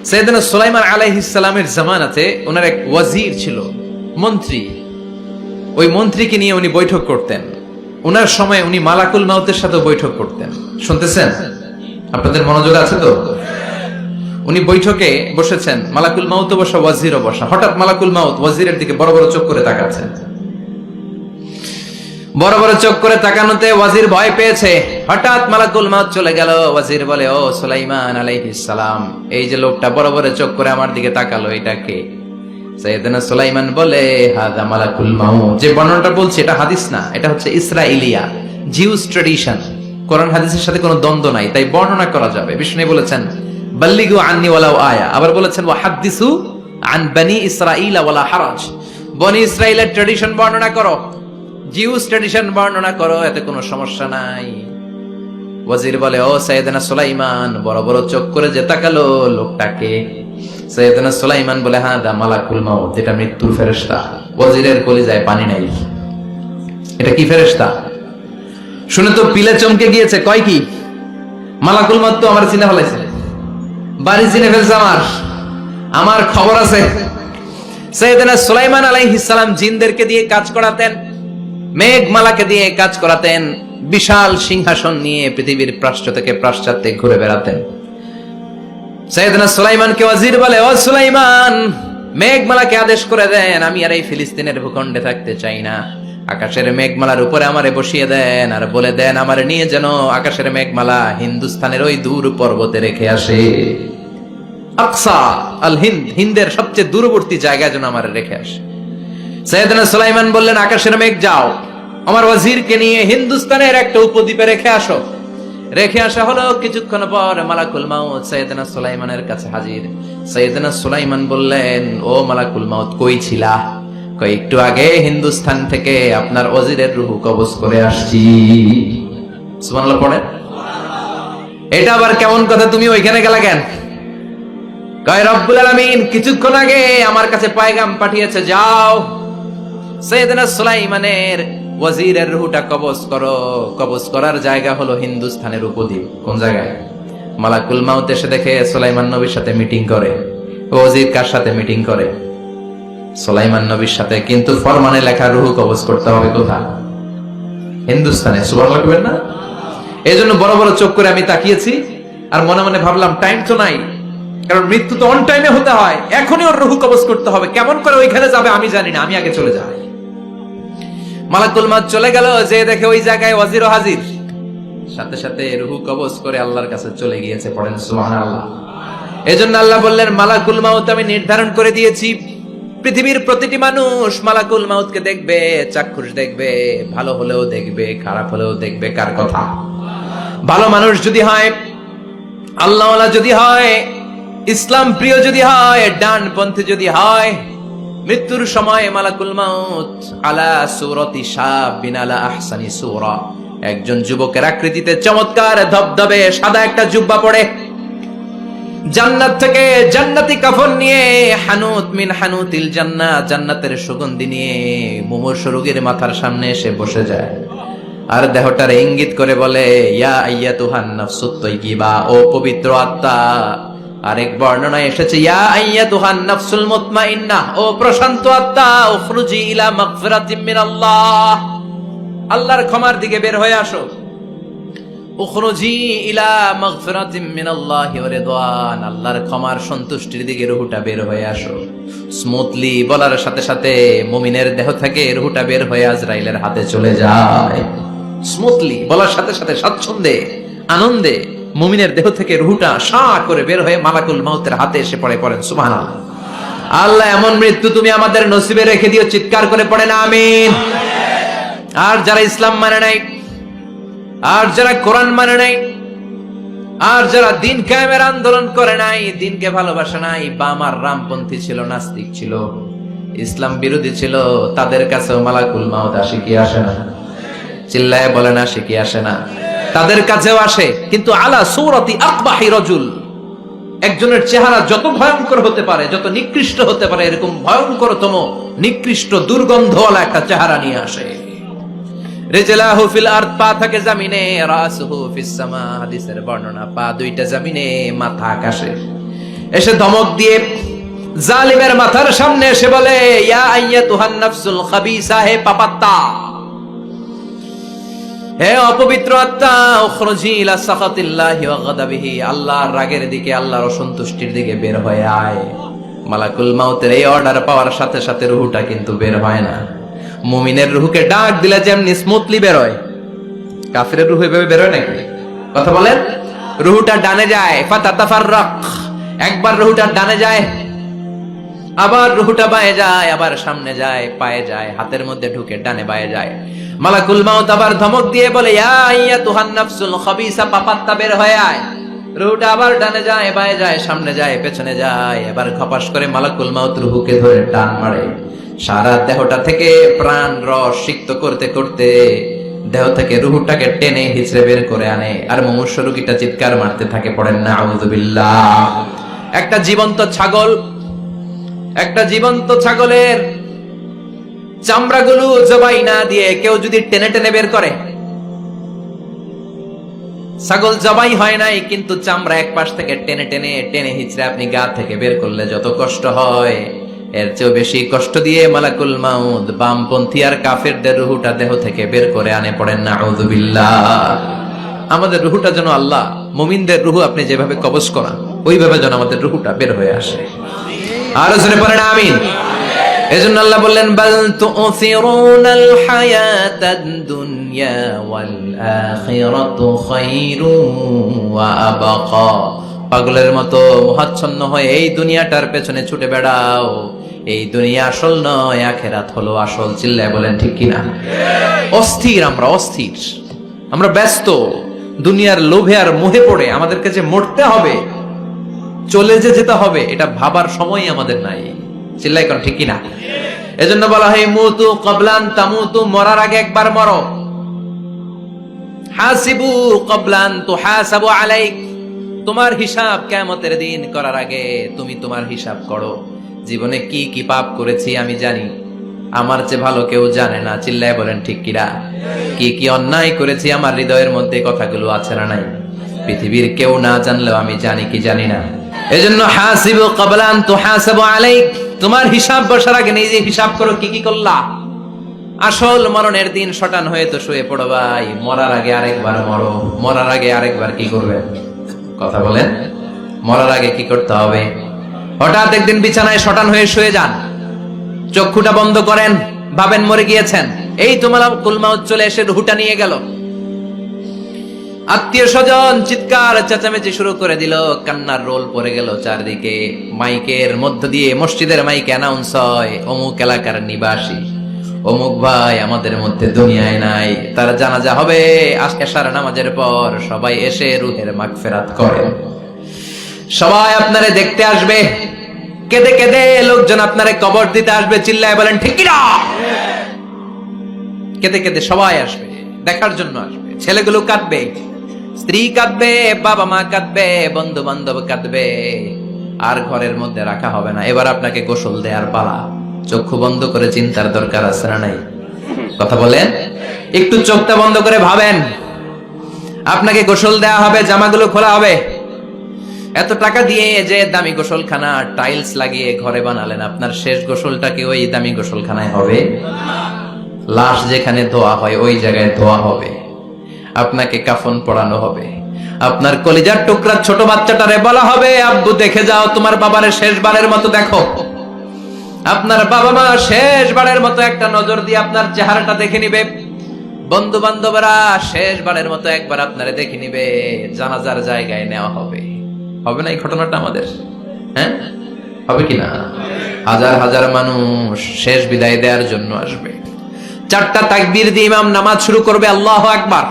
সাইয়েদনা সুলাইমান আলাইহিস সালামের জামানাতে ওনার এক ওয়াজির ছিল, মন্ত্রী। ওই মন্ত্রীকে নিয়ে উনি বৈঠক করতেন। ওনার সময় উনি মালাকুল মাউতের সাথে বৈঠক করতেন। শুনতেছেন? আপনাদের মনোযোগ আছে তো? উনি বৈঠকে বসেছেন, মালাকুল মাউত বসা, ওয়াজিরও বসা। হঠাৎ মালাকুল মাউত ওয়াজিরের দিকে বড় বড় চোখ করে তাকাচ্ছেন। বড় বড় চোখ করে তাকানোতে ওয়াজির ভয় পেয়েছে। হঠাৎ মালাকুল মাউত চলে গেল। ওয়াজির বলে, ও সুলাইমান আলাইহিস সালাম, এই যে লোকটা বড় বড় চোখ করে আমার দিকে তাকালো, এটা কে? সাইয়েদনা সুলাইমান বলে, হাদা মালাকুল মাউত। যে বর্ণনাটা বলছি এটা হাদিস না, এটা হচ্ছে ইসরাইলিয়া, জিউস ট্র্যাডিশন। কোরআন হাদিসের সাথে কোনো দ্বন্দ্ব নাই, তাই বর্ণনা করা যাবে। বিষ্ণু বলেছেন, বাল্লিগু আন্নি ওয়ালাউ আয়া। আবার বলেছেন, ওয়া হাদ্দিসু আন বনি ইসরাঈল ওয়ালা হারাজ। বনি ইসরাইলের ট্র্যাডিশন বর্ণনা করো, জিউস ট্র্যাডিশন বর্ণনা করো, এতে কোনো সমস্যা নাই। ওয়াজির বলে, ও সাইয়েদনা সুলাইমান, বড় বড় চোখ করে যে তাকালো লোকটাকে? সাইয়েদনা সুলাইমান বলে, হ্যাঁ, দা মালাকুল মাউত, এটা মৃত্যুর ফেরেশতা। ওয়াজিরের কলিজায় পানি নাই। এটা কি ফেরেশতা? শুনে তো পিলে চমকে গিয়েছে। কয় কি? মালাকুল মাউত তো আমার চিনে ফেলাইছে, বাড়ি চিনে ফেলছে, আমার খবর আছে। সাইয়েদনা সুলাইমান আলাইহিস সালাম জিনদেরকে দিয়ে কাজ করাতেন, মেঘমালাকে দিয়ে কাজ করাতেন, বিশাল সিংহাসন নিয়ে পৃথিবীর প্রাচ্য থেকে পাশ্চাত্যে ঘুরে বেড়াতেন। সাইয়েদনা সুলাইমানকে ওয়াজির বলে, ও সুলাইমান, মেঘমালাকে আদেশ করে দেন, আমি আর এই ফিলিস্তিনের ভূখণ্ডে থাকতে চাই না। আকাশের মেঘমালার উপরে আমারে বসিয়ে দেন, আর বলে দেন আমারে নিয়ে যেন আকাশের মেঘমালা হিন্দুস্তানের ওই দূর পর্বতে রেখে আসে। আকসা আল হিন্দ, হিন্দের সবচেয়ে দূরবর্তী জায়গায় যেন আমারে রেখে আসে। সাইয়েদনা সুলাইমান বললেন, আকাশের মেঘ যাও, আমার ওয়াজিরকে নিয়ে হিন্দুস্তানের একটা উপদ্বীপে রেখে আসো। রেখে আসা হলো। কিছুক্ষণ পর মালাকুল মাউত সাইয়েদনা সুলাইমানের কাছে হাজির। সাইয়েদনা সুলাইমান বললেন, ও মালাকুল মাউত, কই ছিলা? কই, একটু আগে হিন্দুস্তান থেকে আপনার ওয়াজিরের রূহ কবজ করে আসছি। সুবহানাল্লাহ পড়েন। এটা আবার কেমন কথা, তুমি ওইখানে গেলা কেন? কয়, রব্বুল আলামিন কিছুক্ষণ আগে আমার কাছে পয়গাম পাঠিয়েছে, যাও সাইয়েদনা সুলাইমানের ওয়াজিরের রূহটা কবজ করো। কবজ করার জায়গা হলো হিন্দুস্তানের উপদ্বীপ। কোন জায়গায়? মালাকুল মাউত এসে দেখে সুলাইমান নবীর সাথে মিটিং করে। ওয়াজির কার সাথে মিটিং করে? সুলাইমান নবীর সাথে। কিন্তু ফরমানে লেখা রূহ কবজ করতে হবে কোথায়? হিন্দুস্তানে। সুবহানাল্লাহ বলবেন না? এজন্য বড় বড় চোখ করে আমি তাকিয়েছি, আর মনে মনে ভাবলাম, টাইম তো নাই, কারণ মৃত্যু তো অন টাইমে হতে হয়, এখনই ওর রূহ কবজ করতে হবে। কেমন করে ওইখানে যাবে আমি জানি না, আমি আগে চলে যাই। মালাকুল মাউত চলে গেল, যে দেখে ওই জায়গায় ওয়াজিরও হাজির। সাথে সাথে রূহ কবজ করে আল্লাহর কাছে চলে গিয়েছে। পড়েন সুবহানাল্লাহ। এজন্য আল্লাহ বললেন, মালাকুল মাউত আমি নির্ধারণ করে দিয়েছি, পৃথিবীর প্রতিটি মানুষ মালাকুল মাউতকে দেখবে, চাক্ষুষ দেখবে, ভালো হলেও দেখবে, খারাপ হলেও দেখবে। কার কথা? ভালো মানুষ যদি হয়, আল্লাহওয়ালা যদি হয়, ইসলাম প্রিয় যদি হয়, ডানপন্থী যদি হয়, মৃত্যুর সময় মালাকুল মাউত আলা সূরাতি শাবিন আলা আহসানি সূরা, একজন যুবকের আকৃতিতে চমৎকার ধবধবে সাদা একটা জুব্বা পরে, জান্নাত থেকে জান্নাতি কাফন নিয়ে, হানুত মিন হানুতিল জান্নাত, জান্নাতের সুগন্ধি নিয়ে মুমূর্ষু রোগীর মাথার সামনে এসে বসে যায়, আর দেহটারে ইঙ্গিত করে বলে, ইয়া আইয়াতুহান নাফসুত তাইয়্যিবা, ও পবিত্র আত্মা। আরেক বর্ণনায় এসেছে, ইয়া আইয়াতুহান নাফসুল মুতমাইন্নাহ, ও প্রশান্ত আত্মা, উখরুজি ইলা মাগফিরাতিম মিনাল্লাহ, আল্লাহর ক্ষমার দিকে বের হয়ে আসো। উখরুজি ইলা মাগফিরাতিম মিনাল্লাহি ওয়া রিদওয়ান, আল্লাহর ক্ষমার সন্তুষ্টির দিকে রূহটা বের হয়ে আসো। স্মুথলি বলার সাথে সাথে মুমিনের দেহ থেকে রূহটা বের হয়ে আজরাইলের হাতে চলে যায়। স্মুথলি বলার সাথে সাথে স্বাচ্ছন্দ্যে, আনন্দে মুমিনের দেহ থেকে রূহটা সা করে বের হয়ে মালাকুল মাউতের হাতে এসে পড়ে। পড়েন সুবহানাল্লাহ। আল্লাহ এমন মৃত্যু তুমি আমাদের নসিবে রেখে দিও, চিৎকার করে পড়েন আমিন। আর যারা ইসলাম মানে নাই, আর যারা কোরআন মানে নাই, আর যারা দিন কায়েমের আন্দোলন করে নাই, দিনকে ভালোবাসে নাই, বাম আর রামপন্থী ছিল, নাস্তিক ছিল, ইসলাম বিরোধী ছিল, তাদের কাছেও মালাকুল মাউত আসে কি আসে না? চিল্লায় বলেন, আসে কি আসে না? তাদের কাছেও আসে, কিন্তু আলা সূরাতি আকবাহি রাজুল, একজনের চেহারা যত ভয়ঙ্কর হতে পারে, যত নিকৃষ্ট হতে পারে, এরকম ভয়ঙ্করতম নিকৃষ্ট দুর্গন্ধওয়ালা একটা চেহারা নিয়ে আসে। রিজলাহু ফিল আরদ, পা থাকে জমিনে, রাসুহু ফিস সামা, হাদিসের বর্ণনা, পা দুইটা জমিনে, মাথা আকাশে। এসে ধমক দিয়ে জালিমের মাথার সামনে এসে বলে, ইয়া আইয়াতুহান নাফসুল খাবিসা, হে পাপাত্তা, হে অপবিত্র আত্মা, উখরুজি ইলা সাখাতিল্লাহি ওয়া গাদাবিহি, আল্লাহর রাগের দিকে, আল্লাহর অসন্তুষ্টির দিকে বের হয়ে আয়। মালাকুল মাউতের এই অর্ডার পাওয়ার সাথে সাথে রুহটা কিন্তু বের হয় না। মুমিনের রুহকে ডাক দিলে যেমনি স্মুথলি বের হয়, কাফিরের রুহ এভাবে বের হয় নাকি? কথা বলেন। রুহটা ডানে যায়, ফাতাতাফাররাক, একবার রুহটা ডানে যায়, আবার রুহটা বায়ে যায়, আবার সামনে যায়, পায়ে যায়, হাতের মধ্যে ঢুকে ডানে বায়ে যায়। মালাকুল মাউত আবার ধমক দিয়ে বলে, ইয়া আইয়াতুহান নাফসুল খাবিসা, পাপাত্তা, বের হয়ে আয়। রুহটা আবার ডানে যায়, বায়ে যায়, সামনে যায়, পেছনে যায়। এবার খপাস করে মালাকুল মাউত রুহকে ধরে টান মারে। সারা দেহটা থেকে প্রাণ রস সিক্ত করতে করতে দেহ থেকে রুহটাকে টেনে হিচড়ে বের করে আনে। আর মুমূর্ষু রোগীটা চিৎকার মারতে থাকে, পড়েন না আউযুবিল্লাহ। একটা জীবন্ত ছাগলের চামড়াগুলো জবাই না দিয়ে কেউ যদি টেনে টেনে বের করে, ছাগল জবাই হয় নাই কিন্তু চামড়া এক পাশ থেকে টেনে টেনে টেনে হিচড়ে আপনি গা থেকে বের করলে যত কষ্ট হয়, এর চেয়েও বেশি কষ্ট দিয়ে মালাকুল মাউত বামপন্থী আর কাফেরদের রুহটা দেহ থেকে বের করে আনে। পড়েন না আউযুবিল্লাহ। আমাদের রুহটা যেন আল্লাহ, মুমিনদের রুহ আপনি যেভাবে কবজ করান, ওইভাবে যেন আমাদের রুহটা বের হয়ে আসে। আর জোরে পড়েন আমিন। এজন্য আল্লাহ বললেন, বাল তুসিরুনাল হায়াতাদ দুনিয়া ওয়াল আখিরাতু খায়রুন ওয়া আবকা। পাগলের মতো মোহাচ্ছন্ন হয়ে এই দুনিয়াটার পেছনে ছুটে বেড়াও। এই দুনিয়া আসল নয়, আখিরাত হলো আসল। চিল্লায় বলেন ঠিক কিনা? অস্থির, আমরা ব্যস্ত দুনিয়ার লোভে আর মোহে পড়ে আমাদেরকে যে মরতে হবে, চলে যেতে হবে, এটা ভাবার সময় আমাদের নাই। চিল্লাই কোন ঠিক কিনা? এজন্য বলা হয় মুতু ক্বাবলান তামুতু, মরার আগে একবার মরো। হাসিবু ক্বাবলান তুহাসাবু আলাইক, তোমার হিসাব কিয়ামতের দিন করার আগে তুমি তোমার হিসাব করো। জীবনে কি কি পাপ করেছি আমি জানি, আমার চেয়ে ভালো কেউ জানে না। চিল্লায় বলেন ঠিক কিনা? কি কি অন্যায় করেছি আমার হৃদয়ের মধ্যে কথাগুলো আছে না নাই? পৃথিবীর কেউ না জানলেও আমি জানি কি জানি না। এজন্য হাসিবু ক্বাবলান তুহাসাবু আলাইক, তোমার হিসাব বসার আগে নিজে হিসাব করো কি কি করলা। আসল মরণের দিন শটান হয়ে তো শুয়ে পড়ো ভাই, মরার আগে আরেকবার মরো। মরার আগে আরেকবার কি করবে? কথা বলেন। মরার আগে কি করতে হবে? হঠাৎ একদিন বিছানায় শটান হয়ে শুয়ে যান, চক্ষুটা বন্ধ করেন, ভাবেন মরে গিয়েছেন। এই তো মালাকুল মাউত চলে এসে রুহটা নিয়ে গেল। আত্মীয় স্বজন চিৎকার চেঁচামেচি শুরু করে দিল, কান্নার রোল পড়ে গেল চারদিকে। মাইকের মধ্য দিয়ে, মসজিদের মাইকে অ্যানাউন্স হয়, অমুক এলাকার নিবাসী অমুক ভাই আমাদের মধ্যে দুনিয়ায় নাই, তার জানাজা হবে এশার নামাজের পর। সবাই এসে রুহের মাগফিরাত করেন। সবাই আপনারে দেখতে আসবে, কেঁদে কেঁদে লোকজন আপনারে কবর দিতে আসবে। চিল্লায় বলেন ঠিক কিনা? কেঁদে কেঁদে সবাই আসবে, দেখার জন্য আসবে। ছেলেগুলো কাঁদবে, স্ত্রী কাঁদবে, বাবা মা কাঁদবে, বন্ধু বান্ধব কাঁদবে। আর ঘরের মধ্যে রাখা হবে না। এবার আপনাকে গোসল দেওয়ার পালা। চক্ষু বন্ধ করে চিন্তার দরকার আছে না নাই? কথা বলেন। একটু চোখটা বন্ধ করে ভাবেন, আপনাকে গোসল দেওয়া হবে, জামাগুলো খোলা হবে। এত টাকা দিয়ে যে দামি গোসলখানা টাইলস লাগিয়ে ঘরে বানালেন, আপনার শেষ গোসলটা কি ওই দামি গোসলখানায় হবে? লাশ যেখানে ধোয়া হয় ওই জায়গায় ধোয়া হবে। আপনাকে কাফন পরানো হবে। আপনার কলিজার টুকরা ছোট বাচ্চাটারে বলা হবে, আব্বু দেখে যাও তোমার বাবারে শেষবারের মতো দেখো। আপনার বাবা মা শেষবারের মতো একটা নজর দিয়ে আপনার চেহারাটা দেখে নিবে। বন্ধু বান্ধবরা শেষবারের মতো একবার আপনারে দেখে নিবে। জানাজার জায়গায় নেওয়া হবে। হবে না এই ঘটনাটা আমাদের? হ্যাঁ, হবে কিনা? হাজার হাজার মানুষ শেষ বিদায় দেওয়ার জন্য আসবে। চারটা তাকবীর দিয়ে ইমাম নামাজ শুরু করবে। আল্লাহু আকবার,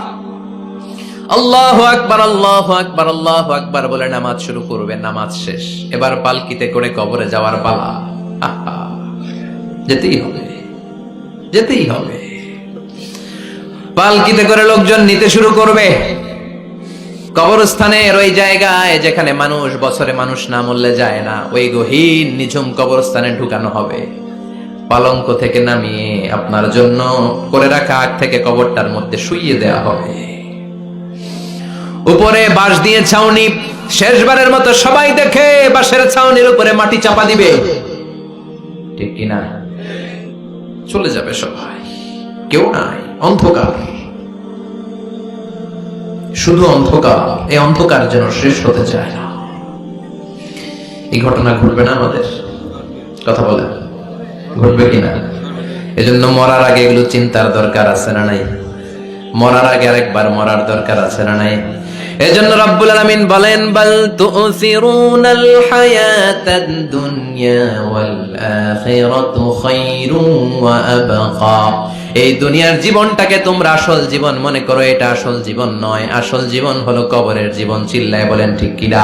আল্লাহু আকবার, আল্লাহু আকবার, আল্লাহু আকবার বলে নামাজ শুরু করবে। নামাজ শেষ। এবার পালকিতে করে কবরে যাওয়ার পালা। যেতেই হবে, যেতেই হবে। পালকিতে করে লোকজন নিতে শুরু করবে। কবরস্থানের ওই জায়গায় যেখানে মানুষ বছরে মানুষ না মরলে যায় না, ওই গহীন নিঝুম কবরস্থানে ঢুকানো হবে। পালঙ্ক থেকে নামিয়ে আপনার জন্য করে রাখা আগ থেকে কবরটার মধ্যে শুইয়ে দেওয়া হবে। উপরে বাঁশ দিয়ে ছাউনি, শেষবারের মতো সবাই দেখে বাঁশের ছাউনির উপরে মাটি চাপা দিবে, ঠিক কিনা? চলে যাবে সবাই, কেউ নাই, অন্ধকার, শুধু অন্ধকার। এই অন্ধকার যেন শেষ হতে চায় না। এই ঘটনা ঘটবে না আমাদের? কথা বলে ঘটবে কিনা? এজন্য মরার আগে এগুলো চিন্তার দরকার আছে না নাই? মরার আগে আরেকবার মরার দরকার আছে না নাই? এজন্য রব্বুল আলামিন বলেন, বাল তুসিরুনাল হায়াতাদ দুনিয়া ওয়াল আখিরাতু খায়রুন ওয়া আবকা। এই দুনিয়ার জীবনটাকে তোমরা আসল জীবন মনে করো, এটা আসল জীবন নয়। আসল জীবন হলো কবরের জীবন। চিল্লায় বলেন ঠিক কিনা?